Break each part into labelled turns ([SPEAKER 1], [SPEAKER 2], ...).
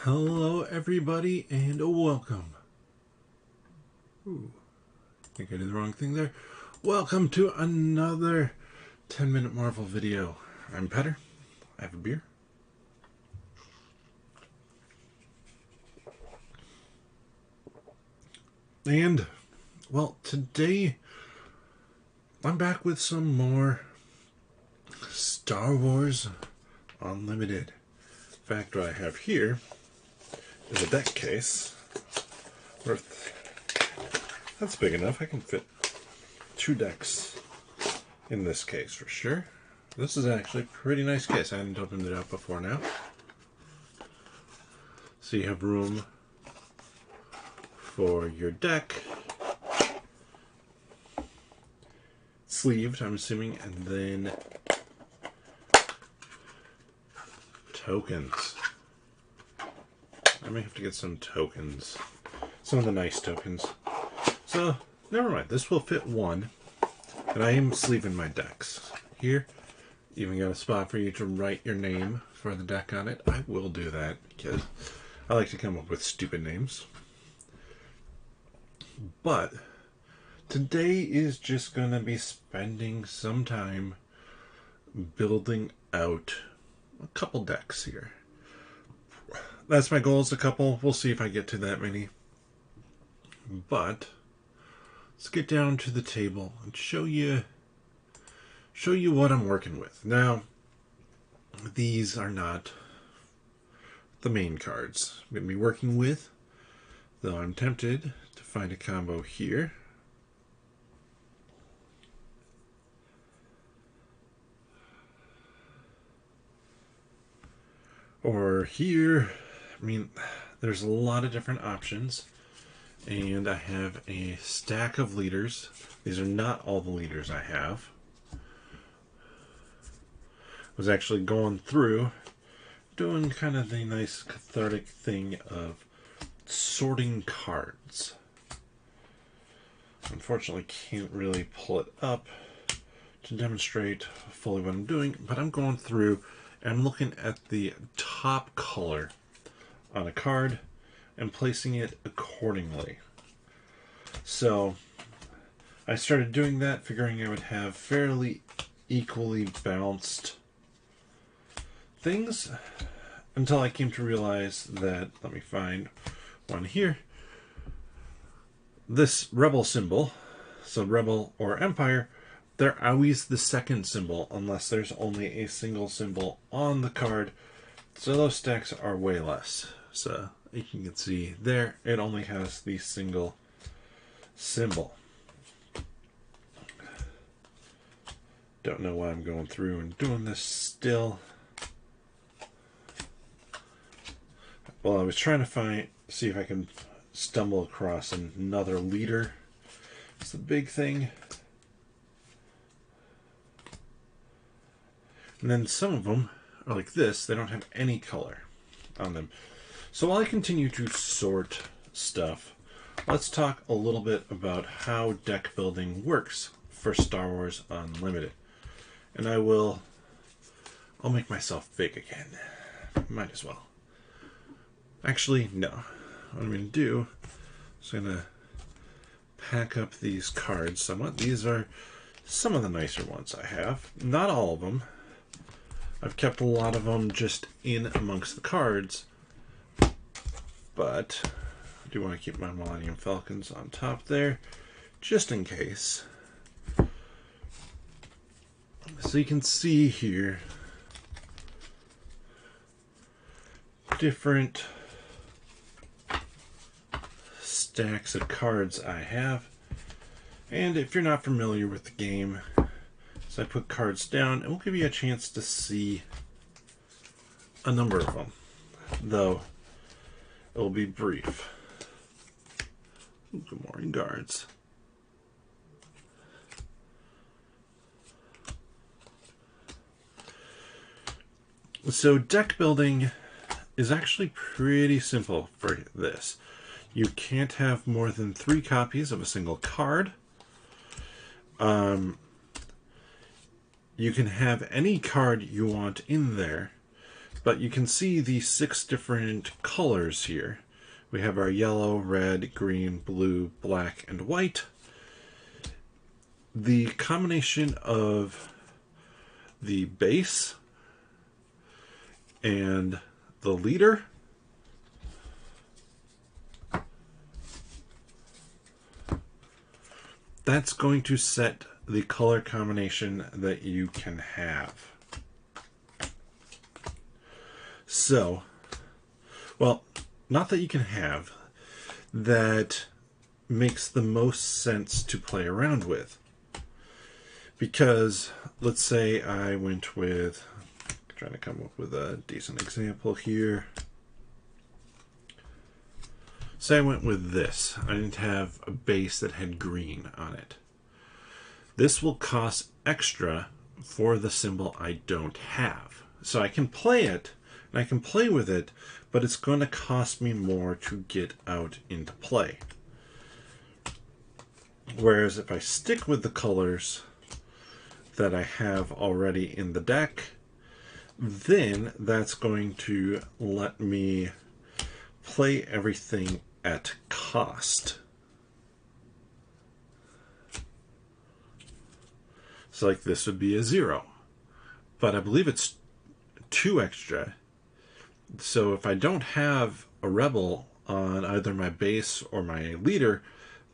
[SPEAKER 1] Hello everybody and welcome. Ooh, I think I did the wrong thing there. Welcome to another 10-minute Marvel video. I'm Petter. I have a beer. And, well, today I'm back with some more Star Wars Unlimited. In fact, what I have here is a deck case worth... That's big enough. I can fit 2 decks in this case for sure. This is actually a pretty nice case. I hadn't opened it up before now. So you have room for your deck. Sleeved, I'm assuming, and then tokens. I may have to get some tokens. Some of the nice tokens. So, never mind. This will fit 1. And I am sleeving my decks. Here, even got a spot for you to write your name for the deck on it. I will do that because I like to come up with stupid names. But today is just going to be spending some time building out a couple decks here. That's my goal, is a couple. We'll see if I get to that many. But let's get down to the table and show you what I'm working with. Now, these are not the main cards I'm going to be working with, though I'm tempted to find a combo here. Or here. I mean, there's a lot of different options. And I have a stack of leaders. These are not all the leaders I have. I was actually going through, doing kind of the nice cathartic thing of sorting cards. Unfortunately, can't really pull it up to demonstrate fully what I'm doing, but I'm going through and I'm looking at the top color on a card and placing it accordingly. So I started doing that, figuring I would have fairly equally balanced things, until I came to realize that, let me find one here, this rebel symbol, so rebel or empire, they're always the second symbol unless there's only a single symbol on the card, so those stacks are way less. So you can see there, it only has the single symbol. Don't know why I'm going through and doing this still. Well, I was trying to see if I can stumble across another leader. It's the big thing. And then some of them are like this. They don't have any color on them. So while I continue to sort stuff, let's talk a little bit about how deck building works for Star Wars Unlimited. And I'll make myself big again. Might as well. Actually, no. What I'm going to do is I'm going to pack up these cards somewhat. These are some of the nicer ones I have. Not all of them. I've kept a lot of them just in amongst the cards. But I do want to keep my Millennium Falcons on top there, just in case. So you can see here different stacks of cards I have. And if you're not familiar with the game, so I put cards down, and we'll give you a chance to see a number of them, though it will be brief. Good morning, guards. So deck building is actually pretty simple for this. You can't have more than 3 copies of a single card. You can have any card you want in there, But you can see the 6 different colors here. We have our yellow, red, green, blue, black, and white. The combination of the base and the leader that's going to set the color combination that you can have. So, well, not that you can have, that makes the most sense to play around with. Because, let's say I went with, trying to come up with a decent example here. Say I went with this. I didn't have a base that had green on it. This will cost extra for the symbol I don't have. So I can play it, and I can play with it, but it's going to cost me more to get out into play. Whereas if I stick with the colors that I have already in the deck, then that's going to let me play everything at cost. So like this would be a 0, but I believe it's 2 extra. So if I don't have a rebel on either my base or my leader,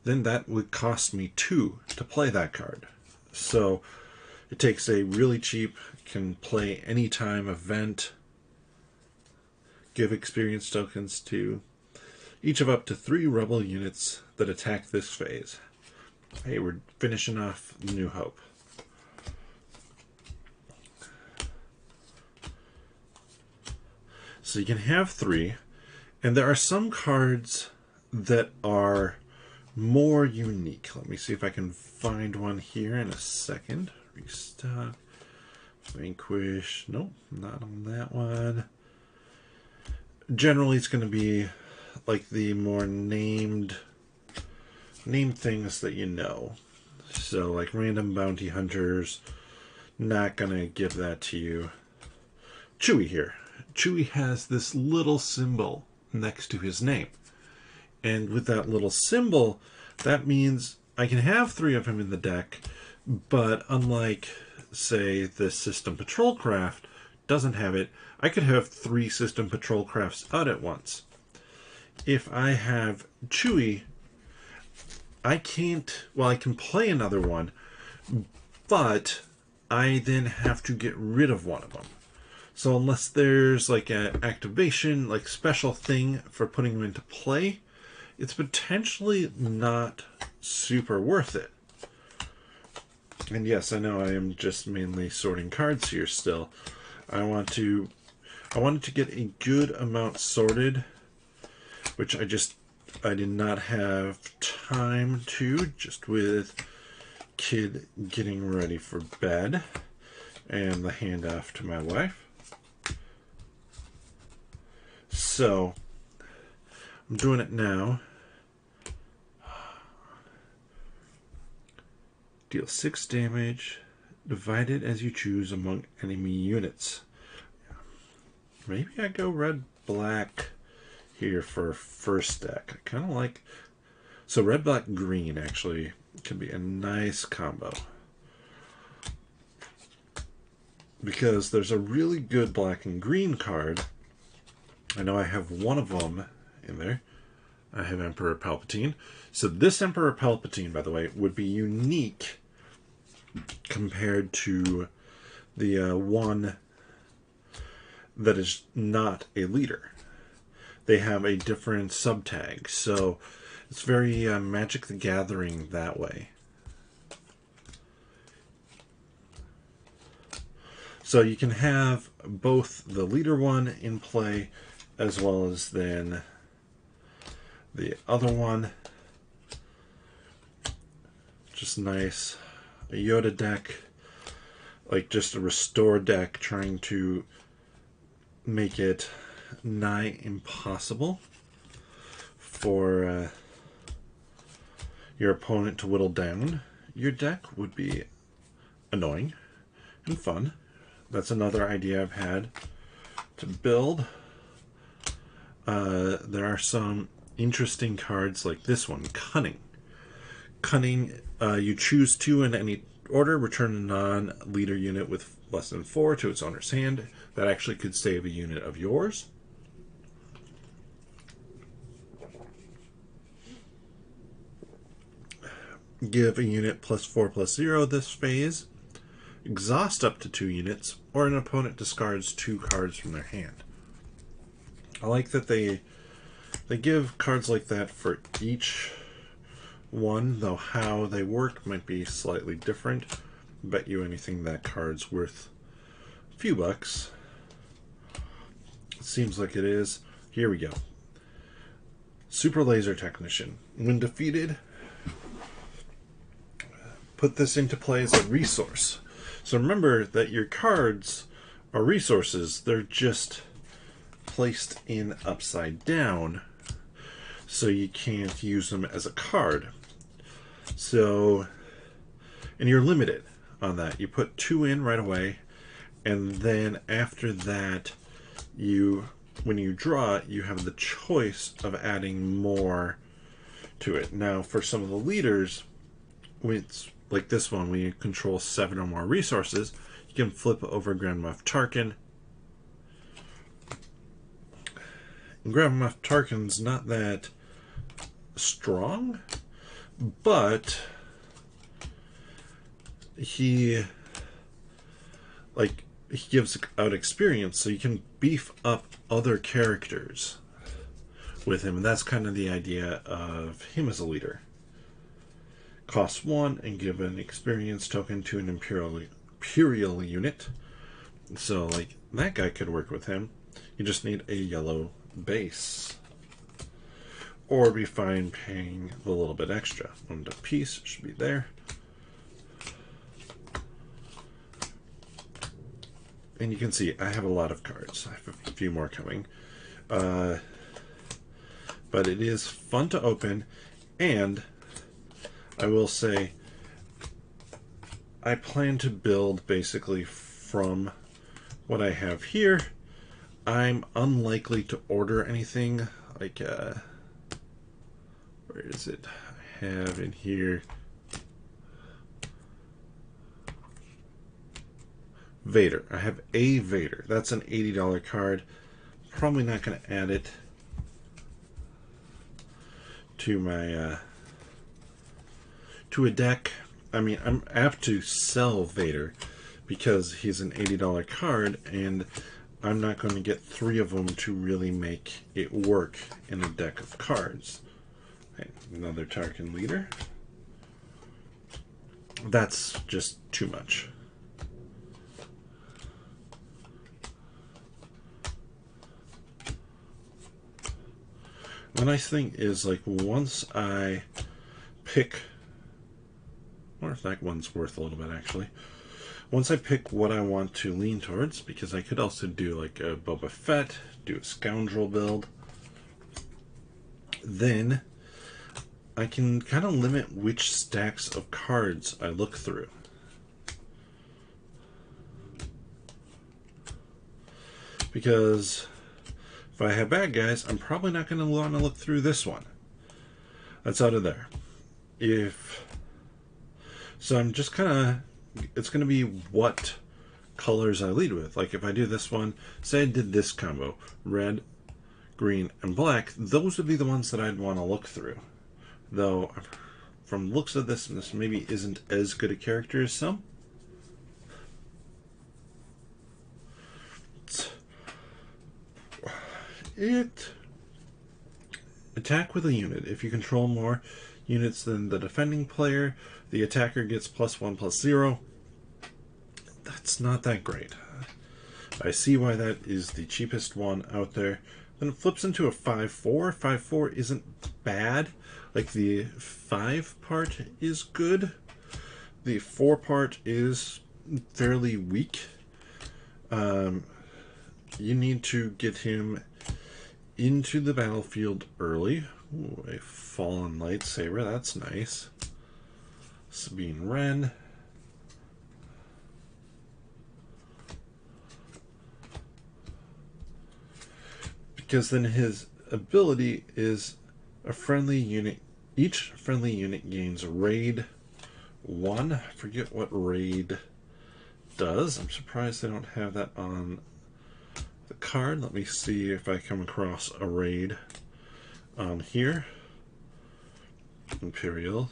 [SPEAKER 1] then that would cost me 2 to play that card. So it takes a really cheap, can play anytime event, give experience tokens to each of up to 3 rebel units that attack this phase. Hey, we're finishing off New Hope. So you can have 3, and there are some cards that are more unique. Let me see if I can find one here in a second. Restock, Vanquish, nope, not on that one. Generally it's going to be like the more named things that you know. So like random bounty hunters, not going to give that to you. Chewie here. Chewie has this little symbol next to his name. And with that little symbol, that means I can have 3 of him in the deck, but unlike, say, the System Patrol Craft doesn't have it, I could have 3 System Patrol Crafts out at once. If I have Chewie, I can't, well, I can play another one, but I then have to get rid of one of them. So unless there's like an activation, like special thing for putting them into play, it's potentially not super worth it. And yes, I know I am just mainly sorting cards here still. I wanted to get a good amount sorted, which I did not have time to, just with kid getting ready for bed and the handoff to my wife. So I'm doing it now. Deal 6 damage. Divide it as you choose among enemy units. Maybe I go red-black here for first deck. I kind of like... So red-black-green actually can be a nice combo. Because there's a really good black and green card. I know I have one of them in there. I have Emperor Palpatine. So this Emperor Palpatine, by the way, would be unique compared to the one that is not a leader. They have a different subtag, so it's very Magic the Gathering that way. So you can have both the leader one in play as well as then the other one. Just nice. A Yoda deck, like just a restore deck, trying to make it nigh impossible for your opponent to whittle down your deck would be annoying and fun. That's another idea I've had to build. There are some interesting cards like this one, Cunning. Cunning, you choose 2 in any order, return a non-leader unit with less than 4 to its owner's hand. That actually could save a unit of yours. Give a unit +4/+0 this phase. Exhaust up to 2 units, or an opponent discards 2 cards from their hand. I like that they give cards like that for each one, though how they work might be slightly different. Bet you anything that card's worth a few bucks. Seems like it is. Here we go. Super Laser Technician. When defeated, put this into play as a resource. So remember that your cards are resources. They're just placed in upside down, so you can't use them as a card. So, and you're limited on that. You put 2 in right away, and then after that, when you draw, you have the choice of adding more to it. Now, for some of the leaders, it's like this one, when you control 7 or more resources, you can flip over Grand Moff Tarkin. And Grand Moff Tarkin's not that strong, but he gives out experience, so you can beef up other characters with him, and that's kind of the idea of him as a leader. Costs 1 and give an experience token to an Imperial unit. So like that guy could work with him. You just need a yellow base. Or be fine paying a little bit extra. 1 piece should be there. And you can see I have a lot of cards. I have a few more coming. But it is fun to open, and I will say I plan to build basically from what I have here. I'm unlikely to order anything like where is it? I have in here Vader. I have a Vader. That's an $80 card. Probably not going to add it to my to a deck. I mean, I'm apt to sell Vader because he's an $80 card, and I'm not going to get 3 of them to really make it work in a deck of cards. Okay, another Tarkin leader. That's just too much. The nice thing is, like, once I pick, or if that one's worth a little bit actually, once I pick what I want to lean towards, because I could also do like a Boba Fett, do a Scoundrel build, then I can kind of limit which stacks of cards I look through. Because if I have bad guys, I'm probably not going to want to look through this one. That's out of there. So I'm just kind of, it's going to be what colors I lead with. Like if I do this one, say I did this combo, red, green, and black, those would be the ones that I'd want to look through. Though, from looks of this maybe isn't as good a character as some. Attack with a unit. If you control more units than the defending player, the attacker gets +1/+0. That's not that great. I see why that is the cheapest one out there. Then it flips into a 5/4. 5/4 isn't bad. Like the 5 part is good. The 4 part is fairly weak. You need to get him into the battlefield early. Ooh, a fallen lightsaber, that's nice. Sabine Wren. because then his ability is a friendly unit. Each friendly unit gains raid 1. I forget what raid does. I'm surprised they don't have that on the card. Let me see if I come across a raid on here. Imperial.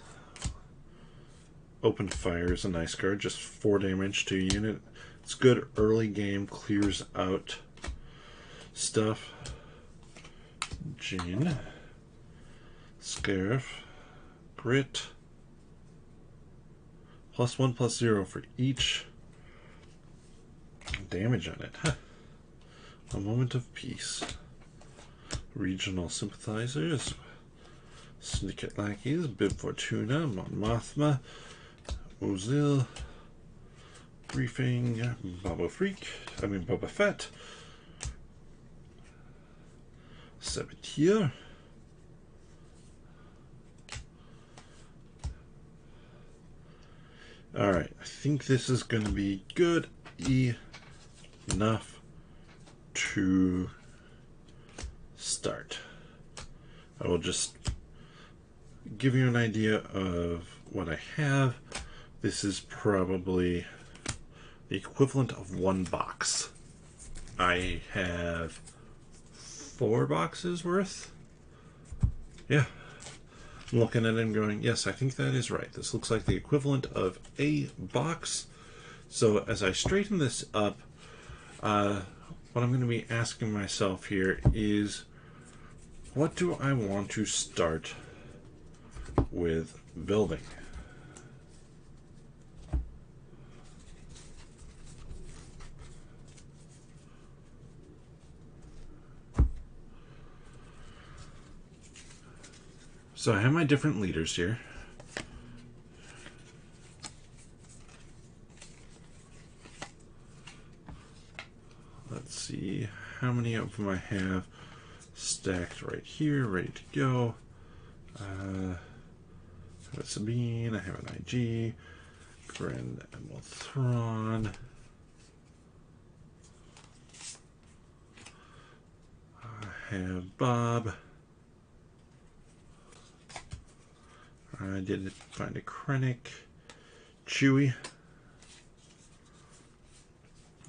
[SPEAKER 1] Open Fire is a nice card, just 4 damage to a unit. It's good early game, clears out stuff. Jean. Scarif. Grit. +1/+0 for each damage on it. Huh. A Moment of Peace. Regional Sympathizers. Syndicate Lackeys. Bib Fortuna. Mon Mothma. Ozil. Briefing. Boba Fett. Sabatier. Alright, I think this is going to be good enough to start. I will just give you an idea of what I have. This is probably the equivalent of 1 box. I have 4 boxes worth. Yeah. I'm looking at it and going, yes, I think that is right. This looks like the equivalent of a box. So as I straighten this up, what I'm going to be asking myself here is, what do I want to start with building? So I have my different leaders here. Let's see how many of them I have stacked right here, ready to go. I have a Sabine, I have an IG, Grand Admiral Thrawn. I have Bob. I did find a Krennic, Chewie,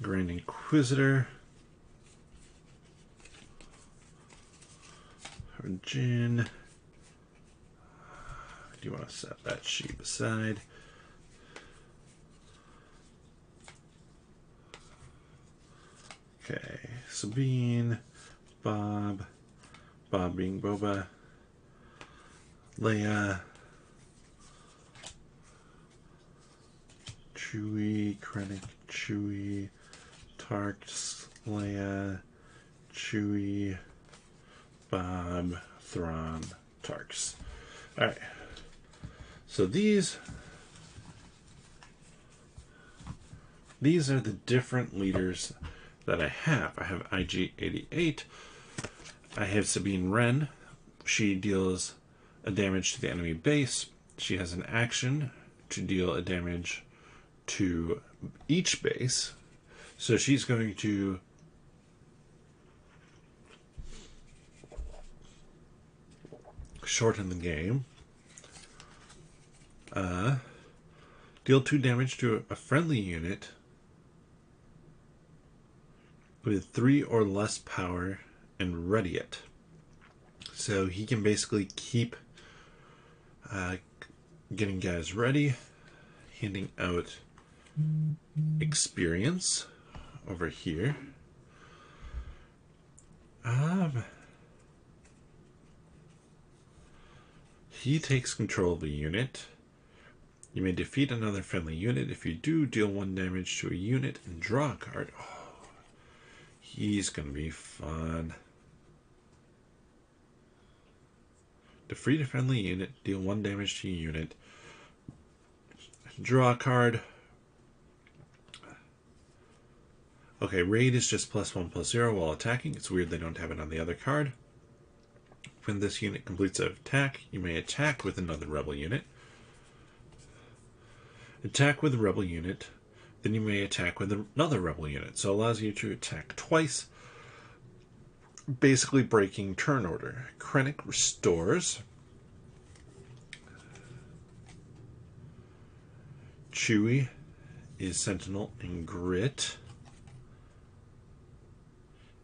[SPEAKER 1] Grand Inquisitor, Jin. I do want to set that sheep aside. Okay, Sabine, Bob being Boba, Leia, Chewie, Krennic, Chewie, Tarks, Leia, Chewie, Bob, Thrawn, Tarks. Alright. So these are the different leaders that I have. I have IG-88. I have Sabine Wren. She deals a damage to the enemy base. She has an action to deal a damage to each base. So she's going to shorten the game. Deal 2 damage to a friendly unit with 3 or less power and ready it. So he can basically keep getting guys ready, handing out experience over here. He takes control of a unit. You may defeat another friendly unit. If you do, deal 1 damage to a unit and draw a card. Oh, he's gonna be fun. Defeat a friendly unit, deal 1 damage to a unit, draw a card. Okay, raid is just +1/+0 while attacking. It's weird they don't have it on the other card. When this unit completes an attack, you may attack with another rebel unit. Attack with a rebel unit, then you may attack with another rebel unit. So it allows you to attack twice. basically breaking turn order. Krennic restores. Chewie is Sentinel and Grit.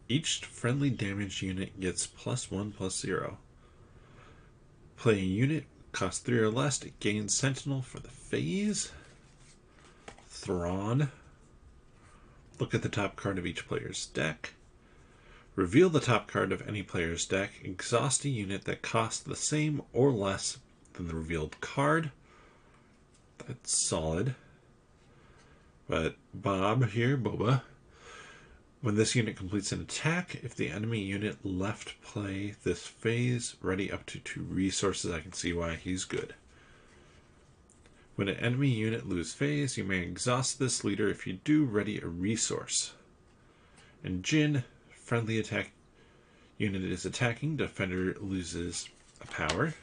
[SPEAKER 1] Each friendly damage unit gets +1/+0. Play a unit, cost 3 or less, it gains Sentinel for the phase. Thrawn. Look at the top card of each player's deck. Reveal the top card of any player's deck. Exhaust a unit that costs the same or less than the revealed card. That's solid. But Boba, when this unit completes an attack, if the enemy unit left play this phase, ready up to 2 resources. I can see why he's good. When an enemy unit loses phase, you may exhaust this leader. If you do, ready a resource. And Jyn, friendly attack unit is attacking, defender loses a power.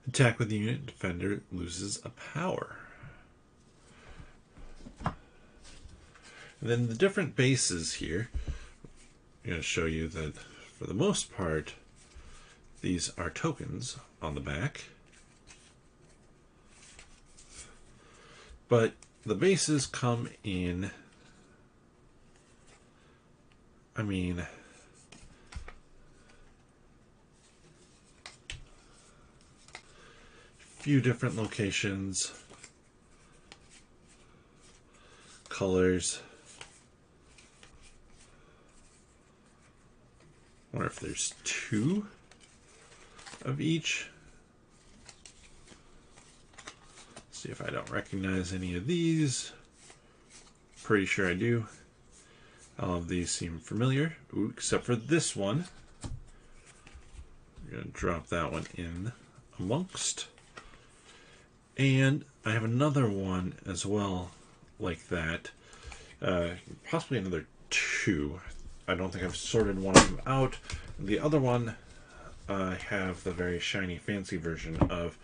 [SPEAKER 1] Attack with the unit, defender loses a power. And then the different bases here, I'm going to show you that for the most part, these are tokens on the back. But the bases come in, few different locations, colors. I wonder if there's 2 of each. See if I don't recognize any of these. Pretty sure I do. All of these seem familiar. Ooh, except for this one. I'm going to drop that one in amongst. And I have another one as well like that. Possibly another 2. I don't think I've sorted one of them out. The other one I have the very shiny fancy version of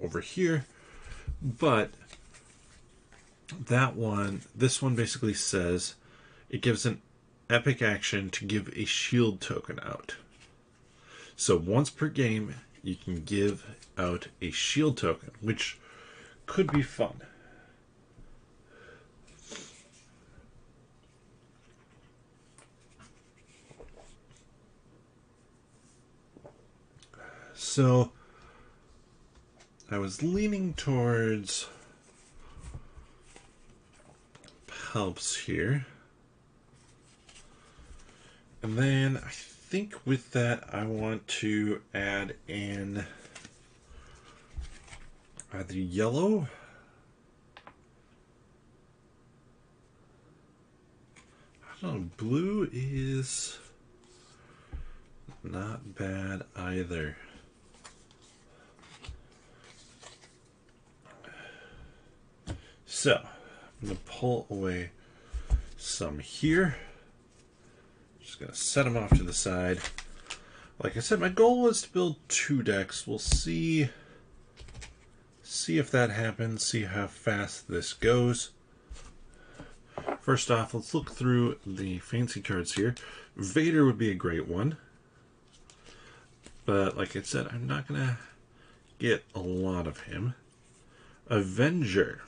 [SPEAKER 1] over here. But this one basically says it gives an epic action to give a shield token out. So once per game, you can give out a shield token, which could be fun. So I was leaning towards Palps here. And then I think with that I want to add in either yellow I don't know, blue is not bad either. So, I'm going to pull away some here. Just going to set them off to the side. Like I said, my goal was to build 2 decks. We'll see if that happens, see how fast this goes. First off, let's look through the fancy cards here. Vader would be a great one. But like I said, I'm not going to get a lot of him. Avenger.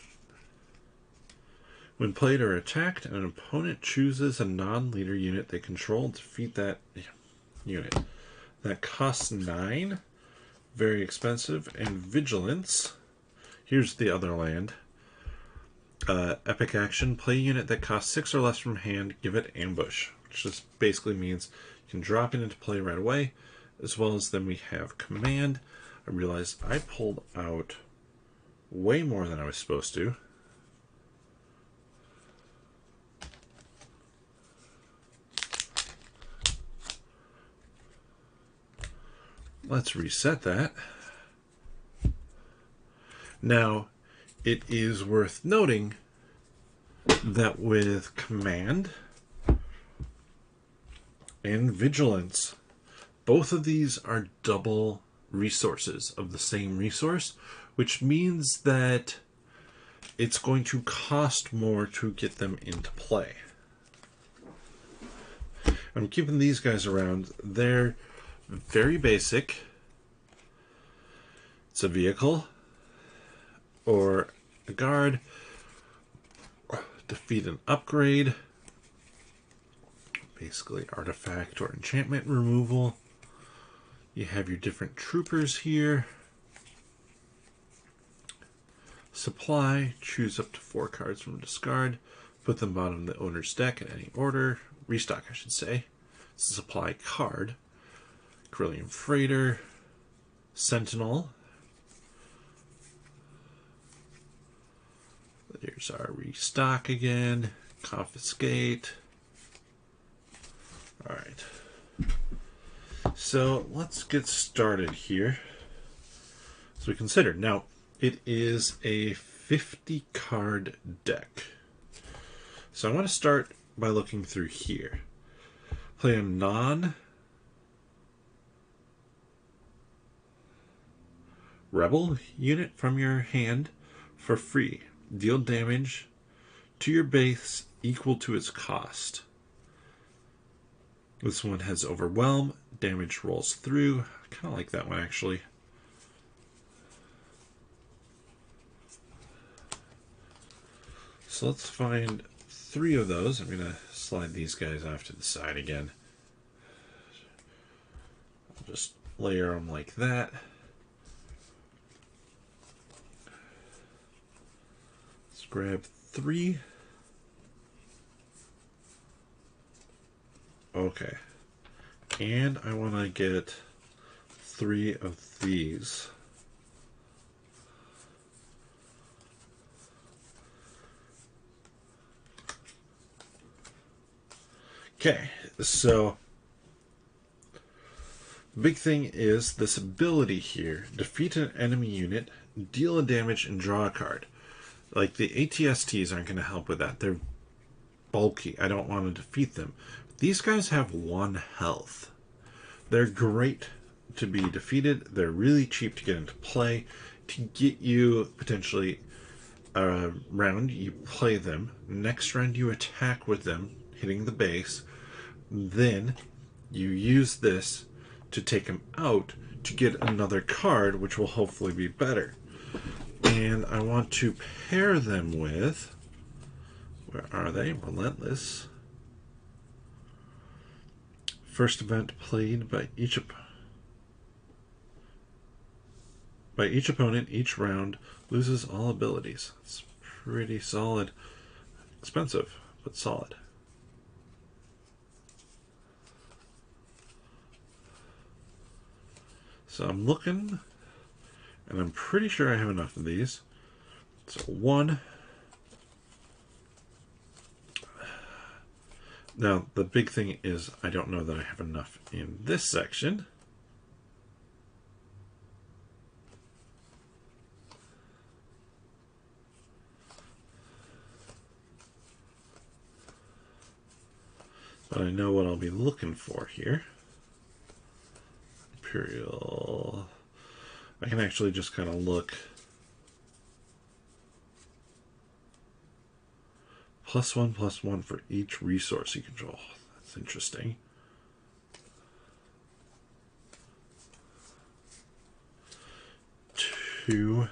[SPEAKER 1] When played or attacked, an opponent chooses a non-leader unit they control to defeat that unit. That costs 9. Very expensive. And Vigilance. Here's the other land. Epic action. Play a unit that costs 6 or less from hand. Give it ambush. Which just basically means you can drop it into play right away. As well as then we have command. I realized I pulled out way more than I was supposed to. Let's reset that. Now, it is worth noting that with command and vigilance, both of these are double resources of the same resource, which means that it's going to cost more to get them into play. I'm keeping these guys around. They're very basic. It's a vehicle or a guard. Defeat an upgrade. Basically artifact or enchantment removal. You have your different troopers here. Supply. Choose up to 4 cards from discard. Put them bottom of the owner's deck in any order. Restock, I should say. It's a supply card. Corellium Freighter. Sentinel. There's our restock again. Confiscate. Alright. So let's get started here. So we consider. Now, it is a 50 card deck. So I want to start by looking through here. Play a non-rebel unit from your hand for free. Deal damage to your base equal to its cost. This one has Overwhelm. Damage rolls through. I kind of like that one, actually. So let's find 3 of those. I'm going to slide these guys off to the side again. I'll just layer them like that. Let's grab 3. Okay. And I want to get 3 of these. Okay, so the big thing is this ability here. Defeat an enemy unit, deal a damage, and draw a card. Like, the ATSTs aren't going to help with that. They're bulky. I don't want to defeat them. These guys have 1 health. They're great to be defeated. They're really cheap to get into play. To get you potentially a round, you play them. Next round, you attack with them, hitting the base. Then you use this to take them out to get another card, which will hopefully be better. And I want to pair them with, where are they? Relentless. First event played by each opponent each round loses all abilities. It's pretty solid. Expensive, but solid. So I'm looking, and I'm pretty sure I have enough of these. So 1. Now, the big thing is I don't know that I have enough in this section. But I know what I'll be looking for here. Imperial. I can actually just kind of look. +1/+1 for each resource you control. That's interesting. Two.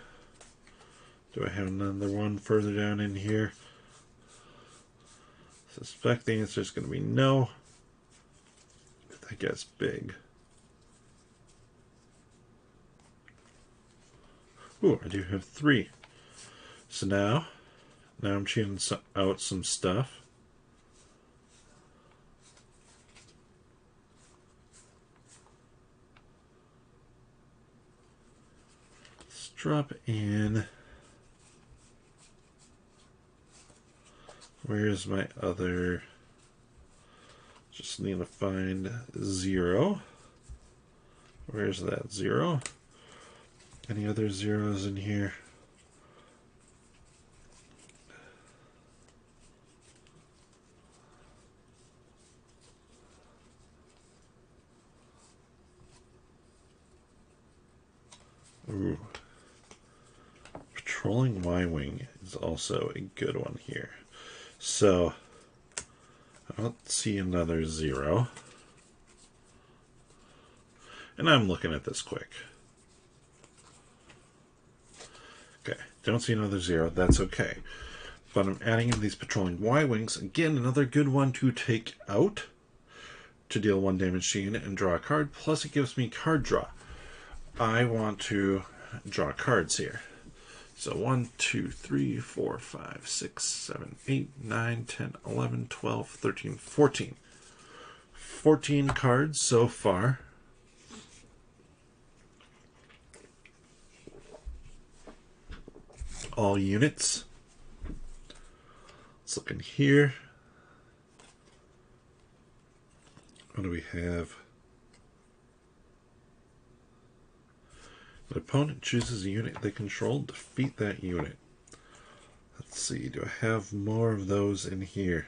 [SPEAKER 1] Do I have another one further down in here? Suspect the answer is going to be no. That gets big. Ooh, I do have 3. So now I'm chewing out some stuff. Let's drop in. Where's my other? Just need to find 0. Where's that 0? Any other 0s in here? Ooh. Patrolling Y-Wing is also a good one here. So, Let's see another 0. And I'm looking at this quick. Okay, don't see another 0. That's okay. But I'm adding in these patrolling Y-wings. Again, another good one to take out to deal 1 damage to unit and draw a card. Plus it gives me card draw. I want to draw cards here. So 1, 2, 3, 4, 5, 6, 7, 8, 9, 10, 11, 12, 13, 14. 14 cards so far. All units. Let's look in here. What do we have? The opponent chooses a unit they control, defeat that unit. Let's see, do I have more of those in here?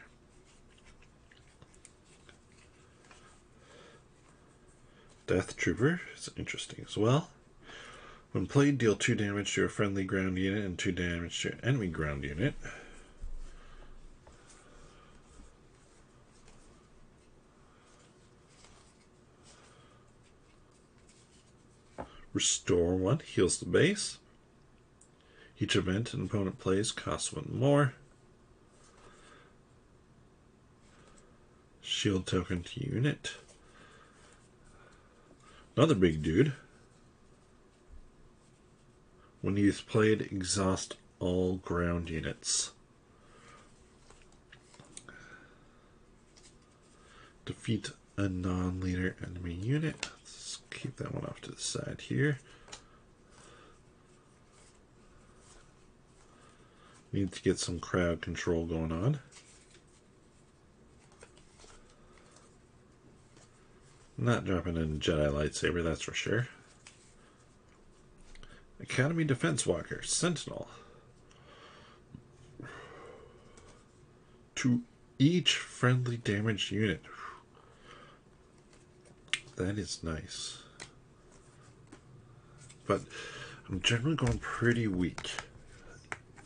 [SPEAKER 1] Death Trooper is interesting as well. When played, deal 2 damage to a friendly ground unit and 2 damage to an enemy ground unit. Restore 1, heals the base. Each event an opponent plays costs 1 more. Shield token to unit. Another big dude. When he is played, exhaust all ground units. Defeat a non-leader enemy unit. Let's keep that one off to the side here. Need to get some crowd control going on. Not dropping in a Jedi lightsaber, that's for sure. Academy Defense Walker, Sentinel. To each friendly damaged unit. That is nice. But I'm generally going pretty weak.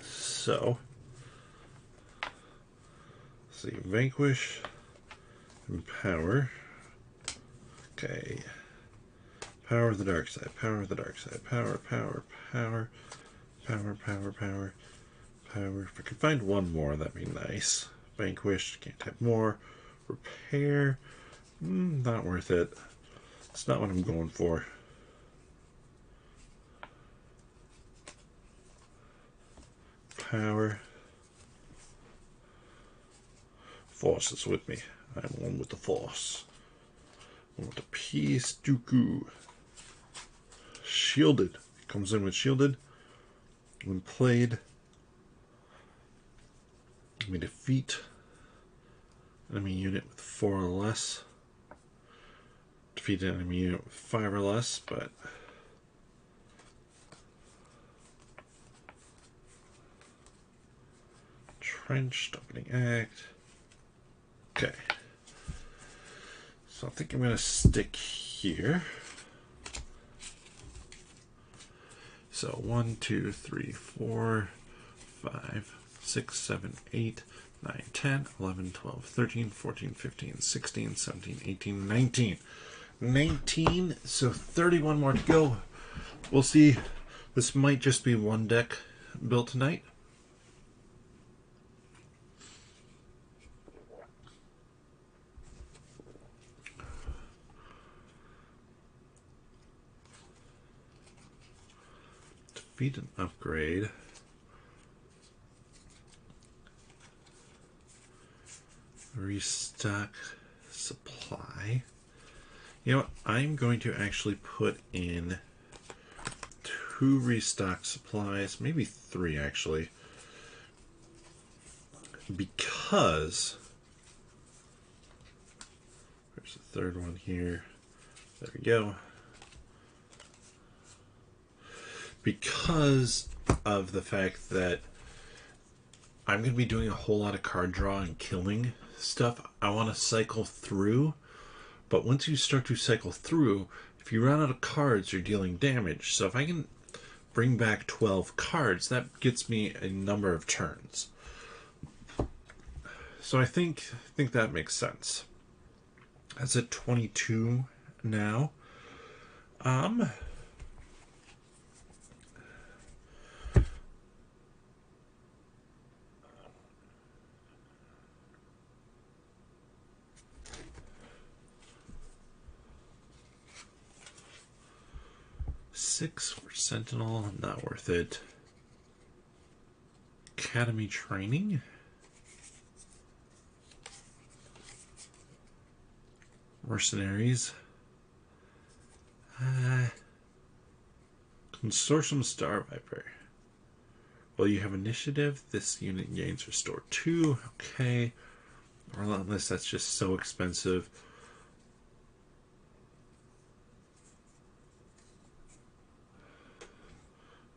[SPEAKER 1] So, let's see, Vanquish, Empower. Okay. Power of the dark side, power of the dark side, power, power, power, power, power, power, power. If I could find one more, that'd be nice. Vanquished, can't have more. Repair, not worth it. It's not what I'm going for. Power. Force is with me. I'm one with the Force. One with the Peace Dooku. Shielded. It comes in with shielded. When played, we defeat enemy unit with 4 or less. Defeat an enemy unit with 5 or less, but Trenched, Opening Act. Okay. So I think I'm going to stick here. So 1, 2, 3, 4, 5, 6, 7, 8, 9, 10, 11, 12, 13, 14, 15, 16, 17, 18, 19. 19, so 31 more to go. We'll see. This might just be one deck built tonight. Defeat an upgrade. Restock supply. You know what? I'm going to actually put in 2 restock supplies, maybe 3 actually, because there's a 3rd one here. There we go. Because of the fact that I'm going to be doing a whole lot of card draw and killing stuff, I want to cycle through. But once you start to cycle through, if you run out of cards, you're dealing damage. So if I can bring back 12 cards, that gets me a number of turns. So I think that makes sense. That's at 22 now. Um, 6 for Sentinel, not worth it. Academy training. Mercenaries. Consortium Star Viper. Well, you have initiative. This unit gains restore 2. Okay. Relentless, that's just so expensive.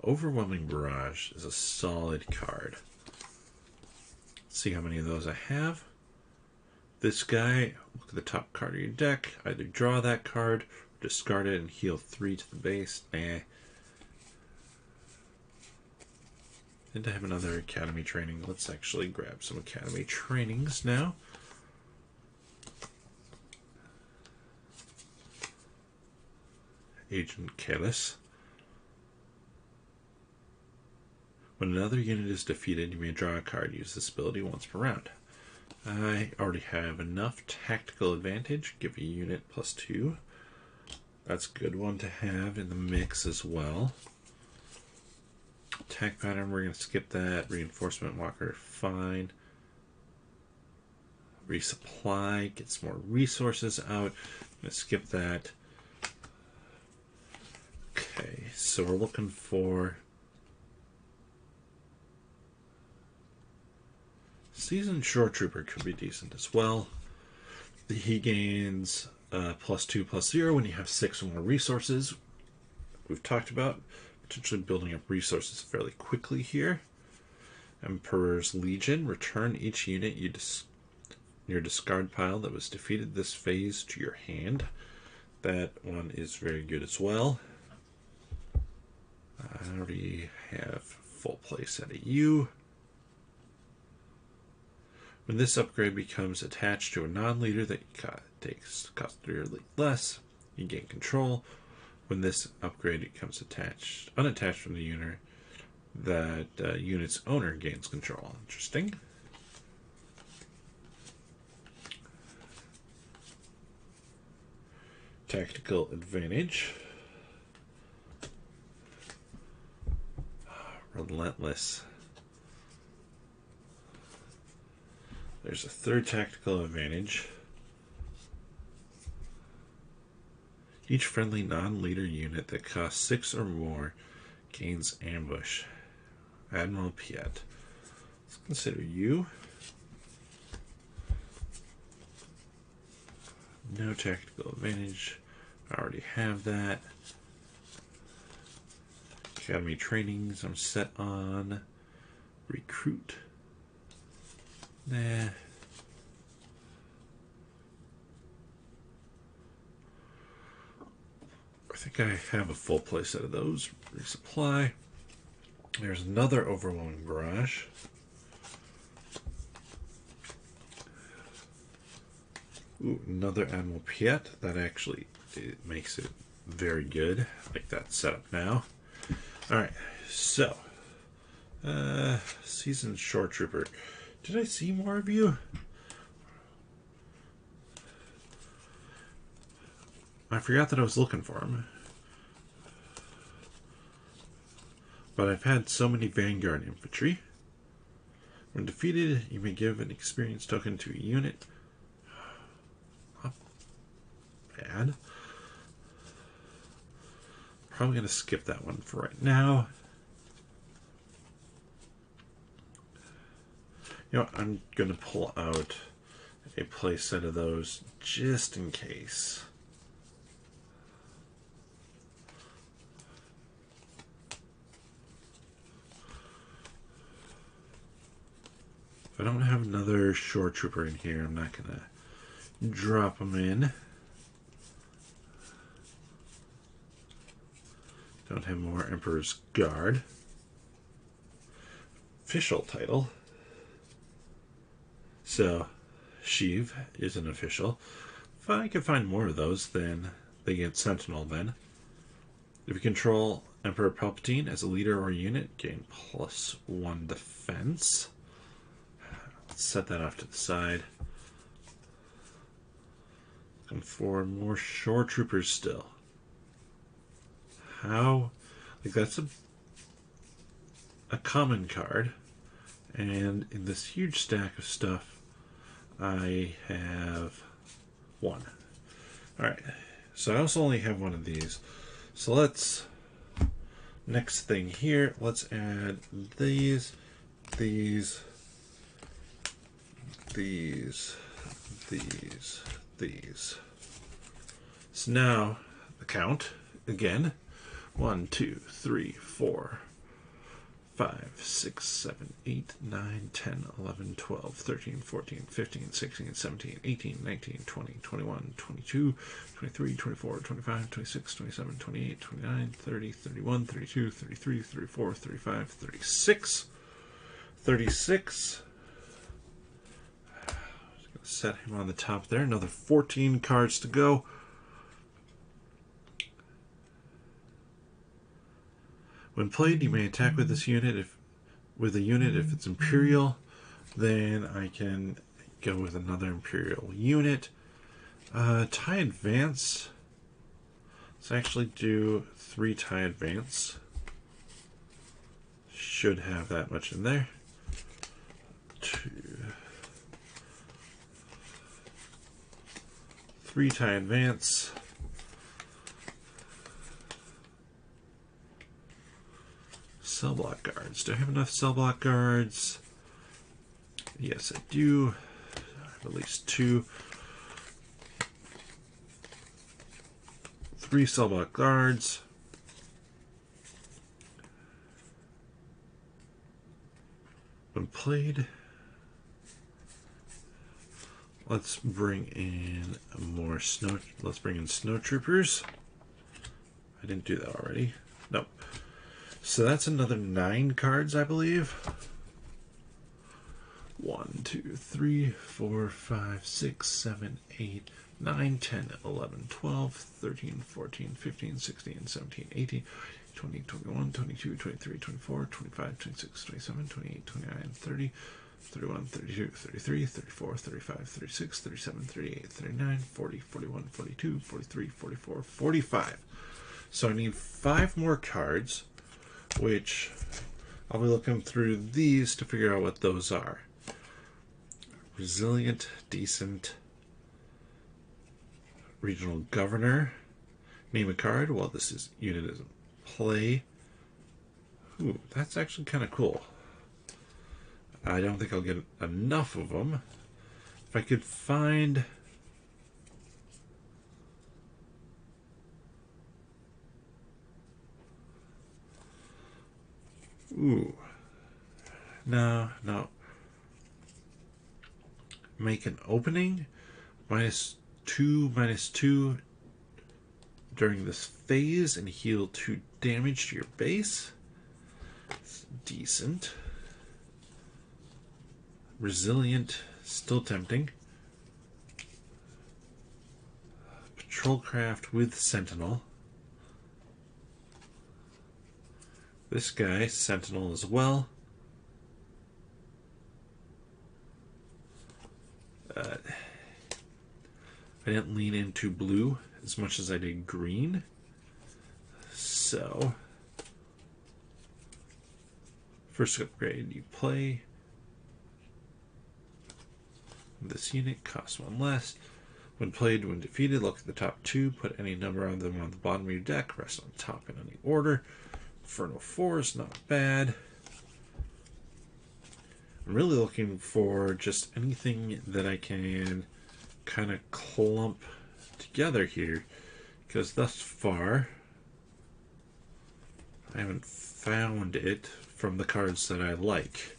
[SPEAKER 1] Overwhelming Barrage is a solid card. Let's see how many of those I have. This guy, look at the top card of your deck. Either draw that card, discard it, and heal 3 to the base. Nah. And I have another Academy training. Let's actually grab some Academy trainings now. Agent Kalis. When another unit is defeated, you may draw a card. Use this ability once per round. I already have enough tactical advantage. Give a unit +2. That's a good one to have in the mix as well. Attack pattern, we're going to skip that. Reinforcement walker, fine. Resupply, gets more resources out. I'm going to skip that. Okay, so we're looking for Seasoned Shore Trooper could be decent as well. He gains +2/+0 when you have 6 or more resources. We've talked about potentially building up resources fairly quickly here. Emperor's Legion. Return each unit your discard pile that was defeated this phase to your hand. That one is very good as well. I already have full place at a U. When this upgrade becomes attached to a non-leader that costs 3 or less, you gain control. When this upgrade becomes unattached from the unit, that unit's owner gains control. Interesting. Tactical advantage. Relentless. There's a third tactical advantage. Each friendly non-leader unit that costs 6 or more gains ambush. Admiral Piet. Let's consider you. No tactical advantage. I already have that. Academy trainings I'm set on. Recruit. Nah. I think I have a full playset of those. Resupply. There's another Overwhelming Barrage. Ooh, another Admiral Piet. That actually makes it very good. I like that setup now. Alright, so Seasoned Shore Trooper. Did I see more of you? I forgot that I was looking for him. But I've had so many Vanguard infantry. When defeated, you may give an experience token to a unit. Not bad. Probably going to skip that one for right now. You know what, I'm going to pull out a playset of those just in case. If I don't have another Shore Trooper in here, I'm not going to drop them in. Don't have more Emperor's Guard. Official title. So, Sheev is an official. If I can find more of those, then they get Sentinel then. If you control Emperor Palpatine as a leader or unit, gain +1 defense. Let's set that off to the side. Looking for more shore troopers still. How? Like, that's a common card. And in this huge stack of stuff, I have one. Alright, so I also only have one of these. So let's, next thing here, let's add these, these, these, these. So now, the count, again, 1, 2, 3, 4, 5, 6, 7, 8, 9, 10, 11, 12, 13, 14, 15, 16, 17, 18, 19, 20, 21, 22, 23, 24, 25, 26, 27, 28, 29, 30, 31, 32, 33, 34, 35, 36, 36. I'm just going to set him on the top there. Another 14 cards to go. When played, you may attack with this unit if it's Imperial, then I can go with another Imperial unit. TIE Advance. Let's actually do 3 TIE Advance. Should have that much in there. 2, 3 TIE Advance. Cell block guards. Do I have enough cell block guards? Yes, I do. I have at least 2. 3 cell block guards. When played, let's bring in more snow. Let's bring in snow troopers. I didn't do that already. Nope. So that's another 9 cards, I believe. 1, 2, 3, 4, 5, 6, 7, 8, 9, 10, 11, 12, 13, 14, 15, 16, 17, 18, 20, 21, 22, 23, 24, 25, 26, 27, 28, 29, 30, 31, 32, 33, 34, 35, 36, 37, 38, 39, 40, 41, 42, 43, 44, 45. So I need 5 more cards, which I'll be looking through these to figure out what those are. Resilient, decent, regional governor. Name a card. Well, this is unit is in play. Ooh, that's actually kind of cool. I don't think I'll get enough of them. If I could find... Ooh. No. Make an opening. -2/-2 during this phase and heal 2 damage to your base. It's decent. Resilient, still tempting. Patrolcraft with Sentinel. This guy, Sentinel as well. I didn't lean into blue as much as I did green. So, first upgrade, you play. This unit costs 1 less. When played, when defeated, look at the top 2, put any number of them on the bottom of your deck, rest on top in any order. Inferno 4 is not bad. I'm really looking for just anything that I can kind of clump together here, because thus far I haven't found it from the cards that I like.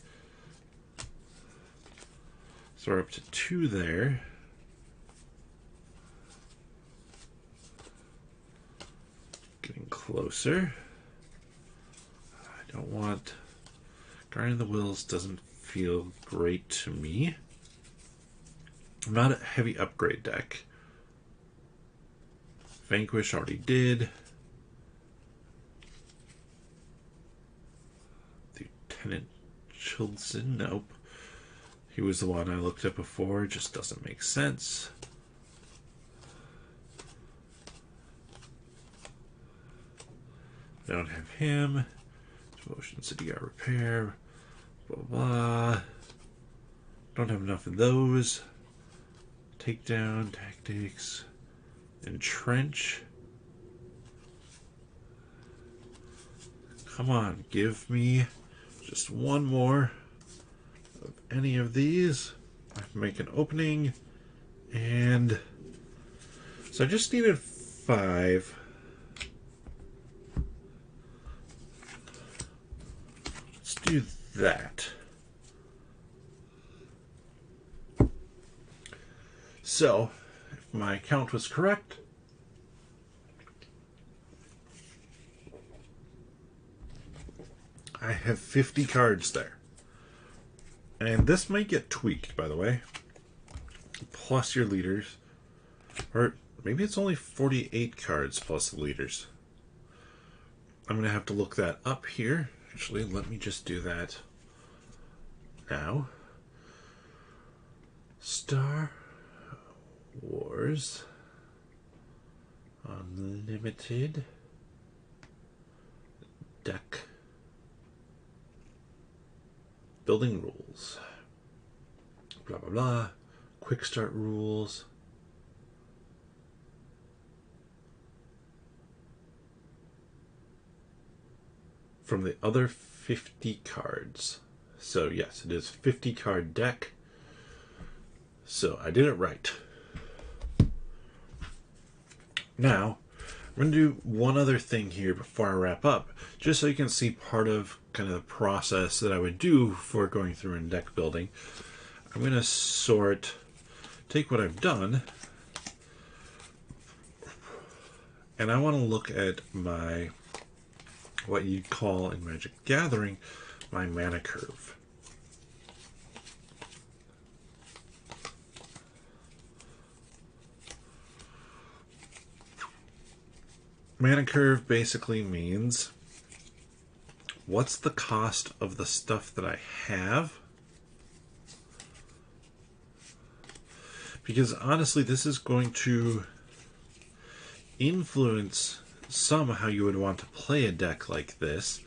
[SPEAKER 1] So we're up to 2 there. Getting closer. I don't want... Guardian of the Wills doesn't feel great to me. I'm not a heavy upgrade deck. Vanquish already did. Lieutenant Chilson, nope. He was the one I looked at before, it just doesn't make sense. I don't have him. Ocean City got repair. Blah, blah. Don't have enough of those. Takedown, tactics, entrench. Come on, give me just one more of any of these. I can make an opening. And so I just needed 5. Let's do that. So, if my count was correct, I have 50 cards there. And this might get tweaked, by the way. Plus your leaders. Or maybe it's only 48 cards plus the leaders. I'm going to have to look that up here. Actually, let me just do that now. Star Wars Unlimited deck building rules. Blah blah blah. Quick start rules. From the other 50 cards. So yes, it is 50 card deck. So I did it right. Now, I'm going to do one other thing here before I wrap up, just so you can see part of kind of the process that I would do for going through and deck building. I'm going to take what I've done, and I want to look at my, what you'd call in Magic Gathering, my mana curve. Mana curve basically means what's the cost of the stuff that I have? Because honestly, this is going to influence some how you would want to play a deck like this.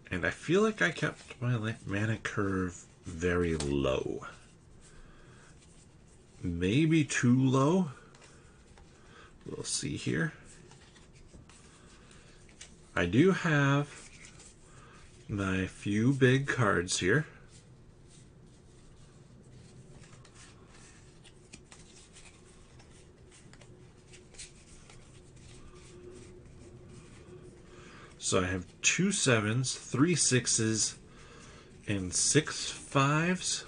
[SPEAKER 1] And I feel like I kept my mana curve very low. Maybe too low. We'll see here. I do have my few big cards here. So I have 2 7s, 3 6s, and 6 5s,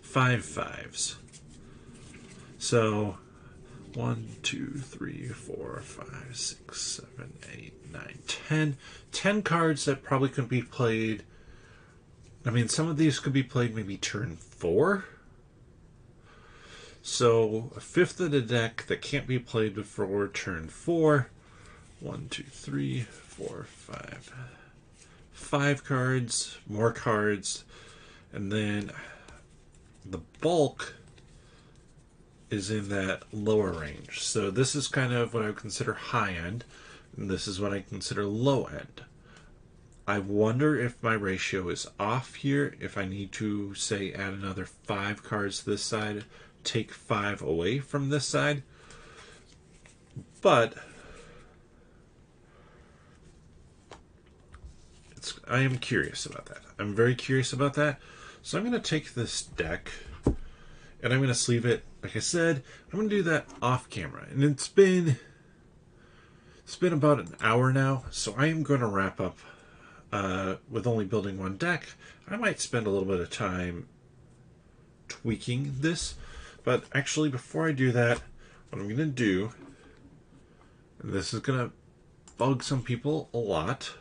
[SPEAKER 1] 5 5s. So 1, 2, 3, 4, 5, 6, 7, 8, 9, 10. 10 cards that probably could be played. I mean, some of these could be played maybe turn 4. So a fifth of the deck that can't be played before turn 4. 1, 2, 3, 4, 5. 5 cards, more cards, and then the bulk is in that lower range. So this is kind of what I would consider high end, and this is what I consider low end. I wonder if my ratio is off here, if I need to, say, add another 5 cards to this side, take 5 away from this side. But I am curious about that. I'm very curious about that. So I'm going to take this deck and I'm going to sleeve it. Like I said, I'm going to do that off camera. And it's been about an hour now, so I am going to wrap up with only building one deck. I might spend a little bit of time tweaking this, but actually before I do that, what I'm going to do, and this is going to bug some people a lot.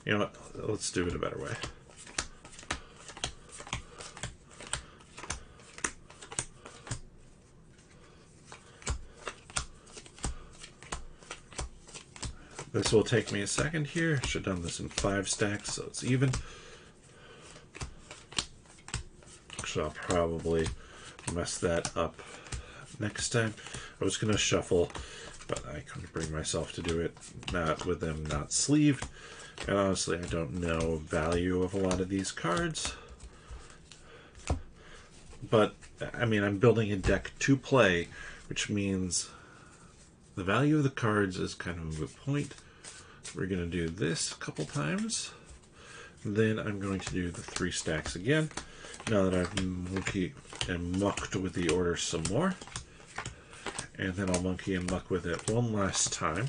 [SPEAKER 1] You know what? Let's do it a better way. This will take me a second here. Should have done this in 5 stacks so it's even. So I'll probably mess that up next time. I was going to shuffle, but I couldn't bring myself to do it, not with them not sleeved. And honestly, I don't know value of a lot of these cards. But, I mean, I'm building a deck to play, which means the value of the cards is kind of a moot point. We're going to do this a couple times. Then I'm going to do the 3 stacks again, now that I've monkey and mucked with the order some more. And then I'll monkey and muck with it one last time.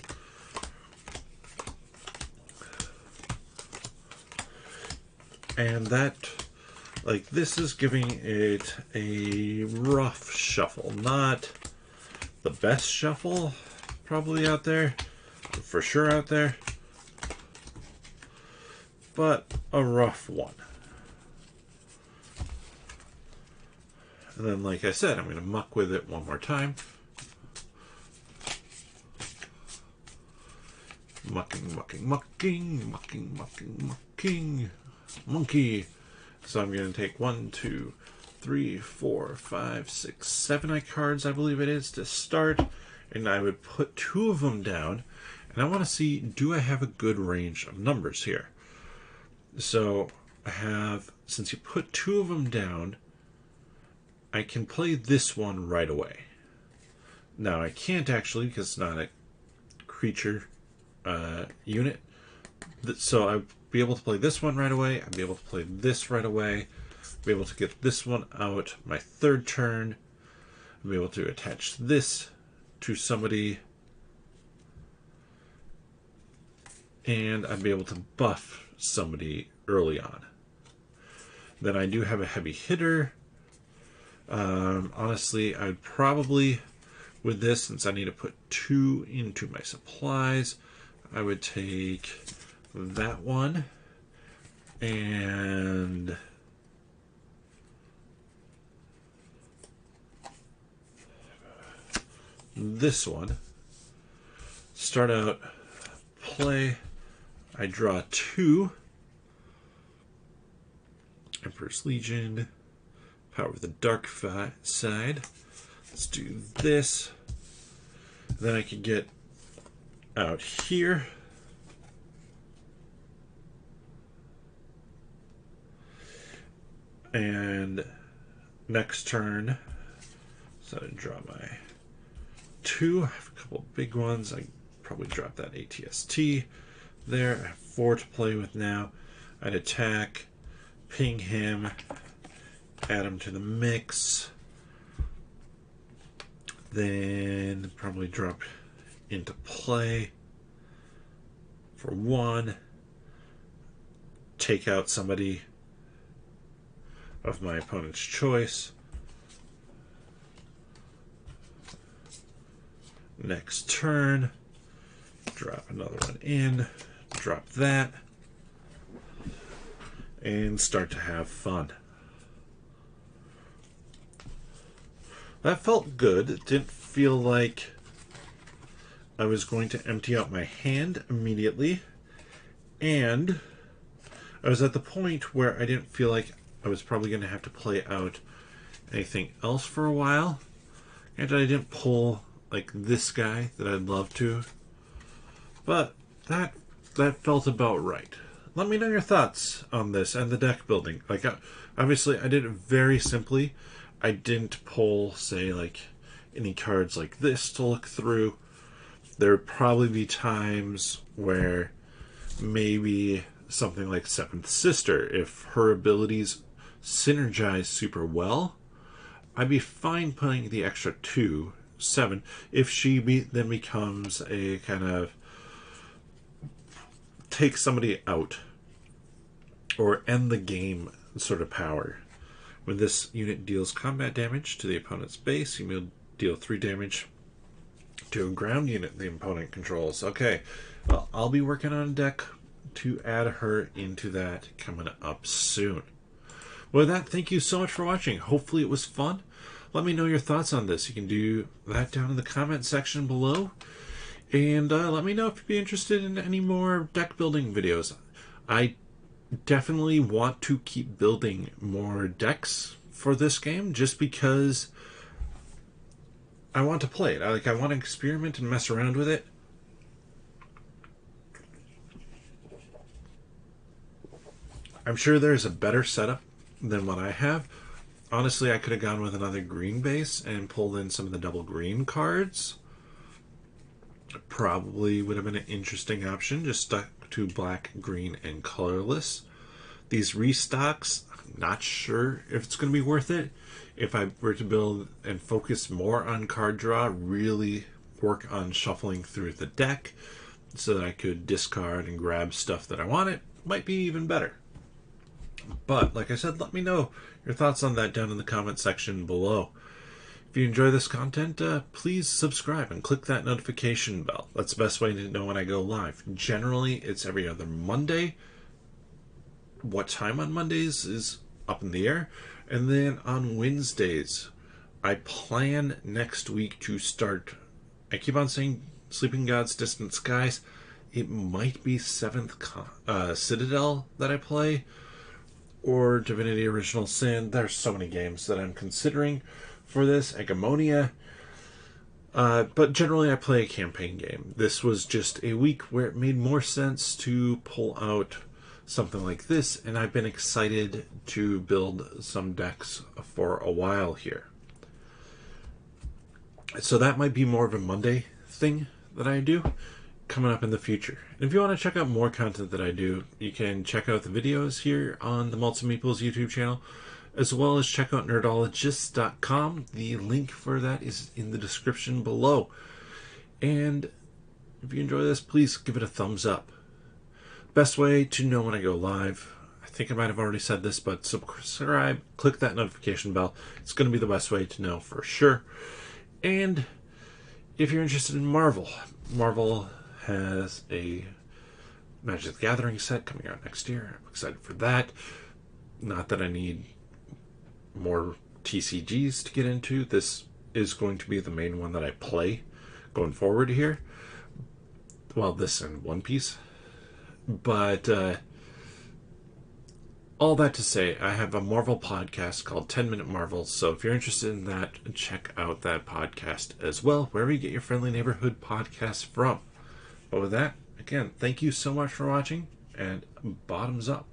[SPEAKER 1] And that, like, this is giving it a rough shuffle. Not the best shuffle probably out there, for sure out there, but a rough one. And then, like I said, I'm going to muck with it one more time. Mucking, mucking, mucking, mucking, mucking, mucking. Monkey. So I'm going to take 1, 2, 3, 4, 5, 6, 7 cards, I believe it is, to start. And I would put 2 of them down. And I want to see, do I have a good range of numbers here? So I have, since you put 2 of them down, I can play this one right away. Now I can't actually, because it's not a creature unit. So I'd be able to play this one right away. I'd be able to play this right away. Be able to get this one out my 3rd turn. I'd be able to attach this to somebody. And I'd be able to buff somebody early on. Then I do have a heavy hitter. Honestly, I'd probably, with this, since I need to put 2 into my supplies, I would take that one and this one. Start out, play. I draw 2. Emperor's Legion. Power of the Dark Side. Let's do this. Then I can get out here. And next turn, so I draw my 2. I have a couple big ones. I probably drop that ATST there. I have 4 to play with now. I'd attack, ping him, add him to the mix, then probably drop into play for 1, take out somebody of my opponent's choice. Next turn, drop another one in, drop that, and start to have fun. That felt good. It didn't feel like I was going to empty out my hand immediately. And I was at the point where I didn't feel like I was probably going to have to play out anything else for a while. And I didn't pull like this guy that I'd love to. But that felt about right. Let me know your thoughts on this and the deck building. Like, obviously, I did it very simply. I didn't pull, say, like, any cards like this to look through. There would probably be times where maybe something like Seventh Sister, if her abilities synergize super well, I'd be fine playing the extra 2, 7, if she then becomes a kind of take somebody out or end the game sort of power. When this unit deals combat damage to the opponent's base, you will deal 3 damage to a ground unit the opponent controls. Okay, well, I'll be working on a deck to add her into that coming up soon. With that, thank you so much for watching. Hopefully it was fun. Let me know your thoughts on this. You can do that down in the comment section below. And let me know if you'd be interested in any more deck building videos. I definitely want to keep building more decks for this game just because I want to play it. I want to experiment and mess around with it. I'm sure there's a better setup than what I have. Honestly, I could have gone with another green base and pulled in some of the double green cards. Probably would have been an interesting option. Just stuck to black, green, and colorless. These restocks, I'm not sure if it's going to be worth it. If I were to build and focus more on card draw, really work on shuffling through the deck so that I could discard and grab stuff that I wanted, might be even better. But, like I said, let me know your thoughts on that down in the comment section below. If you enjoy this content, please subscribe and click that notification bell. That's the best way to know when I go live. Generally, it's every other Monday. What time on Mondays is up in the air. And then on Wednesdays, I plan next week to start. I keep on saying Sleeping Gods Distant Skies. It might be 7th Citadel that I play, or Divinity Original Sin. There's so many games that I'm considering for this. Egemonia. But generally I play a campaign game. This was just a week where it made more sense to pull out something like this, and I've been excited to build some decks for a while here. So that might be more of a Monday thing that I do coming up in the future. And if you want to check out more content that I do, you can check out the videos here on the Malts and Meeples YouTube channel, as well as check out nerdologists.com. The link for that is in the description below. And if you enjoy this, please give it a thumbs up. Best way to know when I go live, I think I might have already said this, but subscribe, click that notification bell. It's going to be the best way to know for sure. And if you're interested in Marvel, Marvel has a Magic the Gathering set coming out next year. I'm excited for that. Not that I need more TCGs to get into. This is going to be the main one that I play going forward here. Well, this and One Piece. But all that to say, I have a Marvel podcast called 10 Minute Marvel, so if you're interested in that, check out that podcast as well, wherever you get your friendly neighborhood podcasts from. But with that, again, thank you so much for watching, and bottoms up.